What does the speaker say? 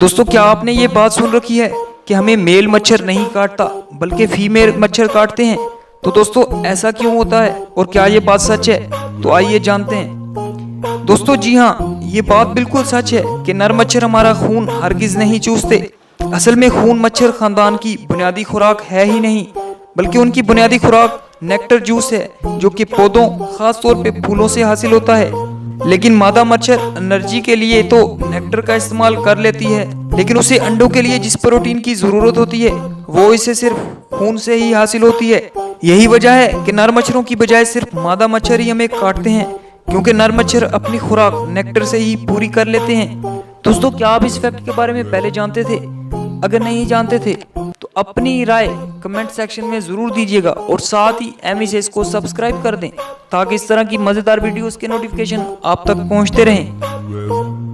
दोस्तों, क्या आपने ये बात सुन रखी है कि हमें मेल मच्छर नहीं काटता बल्कि फीमेल मच्छर काटते हैं। तो दोस्तों, ऐसा क्यों होता है और क्या ये बात सच है? तो आइए जानते हैं। दोस्तों जी हाँ, ये बात बिल्कुल सच है कि नर मच्छर हमारा खून हरगिज नहीं चूसते। असल में खून मच्छर खानदान की बुनियादी खुराक है ही नहीं, बल्कि उनकी बुनियादी खुराक नेक्टर जूस है, जो कि पौधों खास तौर पे फूलों से हासिल होता है। लेकिन मादा मच्छर एनर्जी के लिए तो नेक्टर का इस्तेमाल कर लेती है, लेकिन उसे अंडों के लिए जिस प्रोटीन की जरूरत होती है वो इसे सिर्फ खून से ही हासिल होती है। यही वजह है कि नर मच्छरों की बजाय सिर्फ मादा मच्छर ही हमें काटते हैं, क्योंकि नर मच्छर अपनी खुराक नेक्टर से ही पूरी कर लेते हैं। दोस्तों, क्या आप इस फैक्ट के बारे में पहले जानते थे? अगर नहीं जानते थे तो अपनी राय कमेंट सेक्शन में जरूर दीजिएगा और साथ ही एमिसेस को सब्सक्राइब कर दें, ताकि इस तरह की मजेदार वीडियोस के नोटिफिकेशन आप तक पहुंचते रहें।